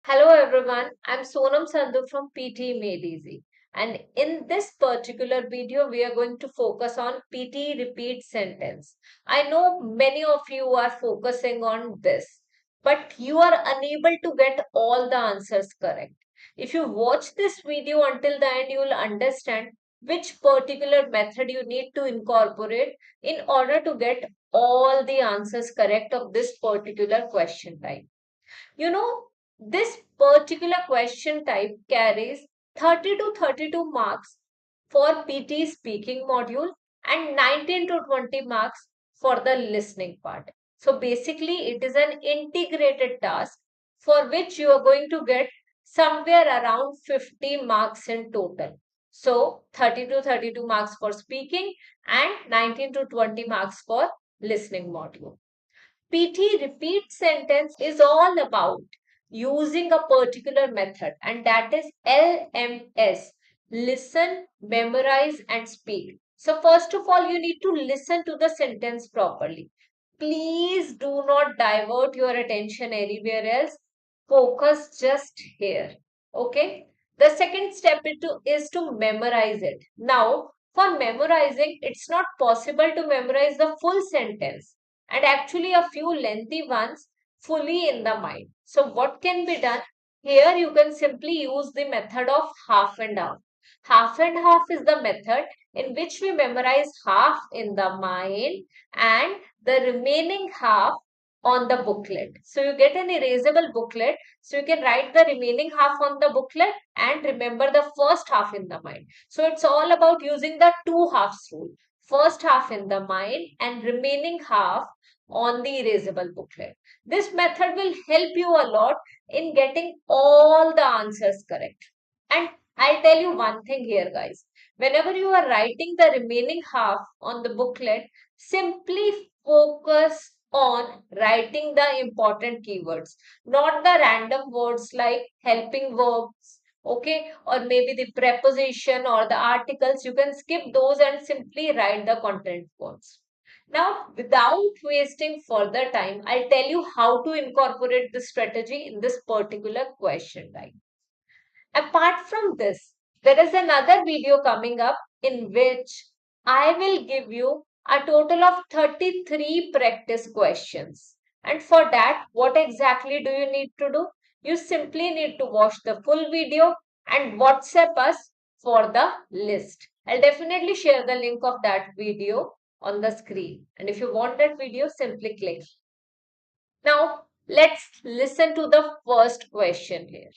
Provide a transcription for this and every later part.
Hello everyone, I'm Sonam Sandhu from PTE Made Easy. And in this particular video, we are going to focus on PTE Repeat Sentence. I know many of you are focusing on this, but you are unable to get all the answers correct. If you watch this video until the end, you will understand which particular method you need to incorporate in order to get all the answers correct of this particular question type. You know, this particular question type carries 30 to 32 marks for PT speaking module and 19 to 20 marks for the listening part. So basically, it is an integrated task for which you are going to get somewhere around 50 marks in total. So 30 to 32 marks for speaking and 19 to 20 marks for listening module. PT repeat sentence is all about using a particular method, and that is LMS, listen, memorize, and speak. So, first of all, you need to listen to the sentence properly. Please do not divert your attention anywhere else. Focus just here. Okay. The second step is to memorize it. Now, for memorizing, it's not possible to memorize the full sentence and actually a few lengthy ones fully in the mind. So what can be done? Here you can simply use the method of half and half. Half and half is the method in which we memorize half in the mind and the remaining half on the booklet. So you get an erasable booklet. So you can write the remaining half on the booklet and remember the first half in the mind. So it's all about using the two halves rule. First half in the mind and remaining half on the erasable booklet. This method will help you a lot in getting all the answers correct. And I'll tell you one thing here, guys. Whenever you are writing the remaining half on the booklet, simply focus on writing the important keywords, not the random words like helping verbs, okay, or maybe the preposition or the articles. You can skip those and simply write the content words. Now, without wasting further time, I'll tell you how to incorporate this strategy in this particular question type. Apart from this, there is another video coming up in which I will give you a total of 33 practice questions. And for that, what exactly do you need to do? You simply need to watch the full video and WhatsApp us for the list. I'll definitely share the link of that video on the screen. And if you want that video, simply click. Now, let's listen to the first question here.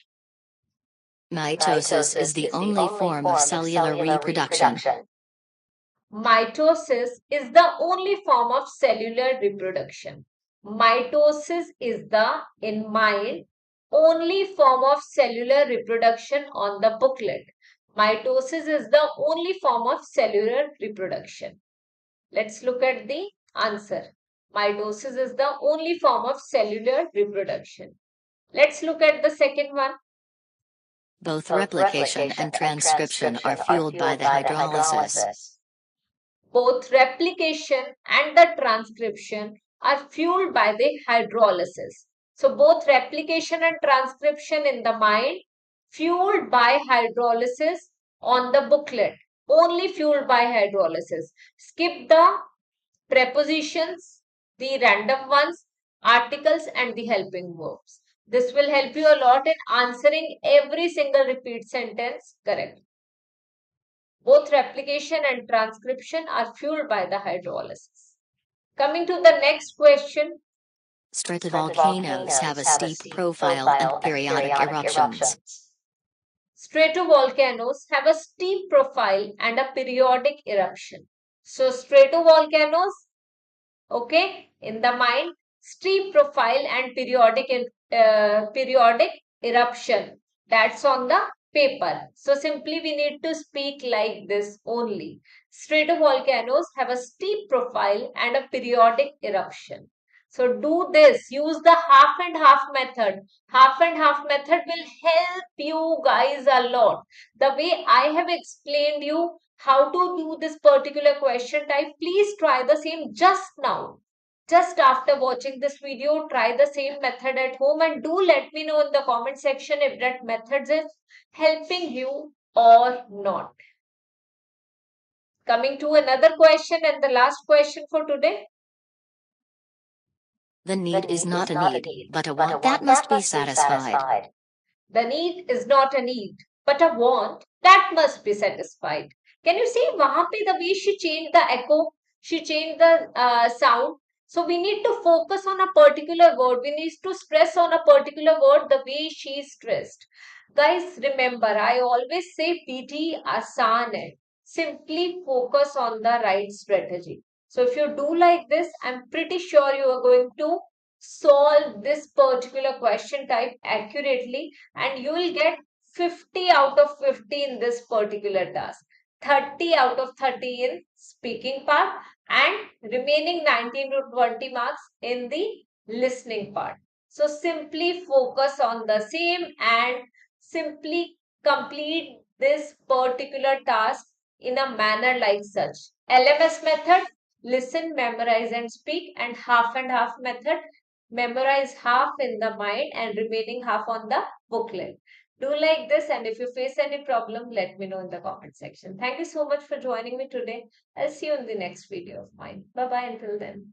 Mitosis is the only form of cellular reproduction. Mitosis is the only form of cellular reproduction. Mitosis is the, in mind, only form of cellular reproduction on the booklet. Mitosis is the only form of cellular reproduction. Let's look at the answer. Mitosis is the only form of cellular reproduction. Let's look at the second one. Both replication and transcription are fueled by the hydrolysis. Both replication and the transcription are fueled by the hydrolysis. So both replication and transcription in the mind fueled by hydrolysis on the booklet. Only fueled by hydrolysis. Skip the prepositions, the random ones, articles and the helping verbs. This will help you a lot in answering every single repeat sentence correct. Both replication and transcription are fueled by the hydrolysis. Coming to the next question. Stratovolcanoes have a steep profile and periodic eruptions. Stratovolcanoes have a steep profile and a periodic eruption. So stratovolcanoes, okay, in the mind, steep profile and periodic eruption. That's on the paper. So simply we need to speak like this only. Stratovolcanoes have a steep profile and a periodic eruption. So do this, use the half and half method. Half and half method will help you guys a lot. The way I have explained you how to do this particular question type, please try the same just now. Just after watching this video, try the same method at home and do let me know in the comment section if that method is helping you or not. Coming to another question and the last question for today. The need is not a need, but a want that must be satisfied. The need is not a need, but a want that must be satisfied. Can you see wahan pe the way she changed the echo, she changed the sound. So we need to focus on a particular word. We need to stress on a particular word the way she stressed. Guys, remember, I always say PT asan hai. Simply focus on the right strategy. So if you do like this, I'm pretty sure you are going to solve this particular question type accurately and you will get 50 out of 50 in this particular task, 30 out of 30 in speaking part and remaining 19 to 20 marks in the listening part. So simply focus on the same and simply complete this particular task in a manner like such. LMS method, listen, memorize and speak, and half method, memorize half in the mind and remaining half on the booklet. Do like this, and if you face any problem, let me know in the comment section. Thank you so much for joining me today. I'll see you in the next video of mine. Bye bye until then.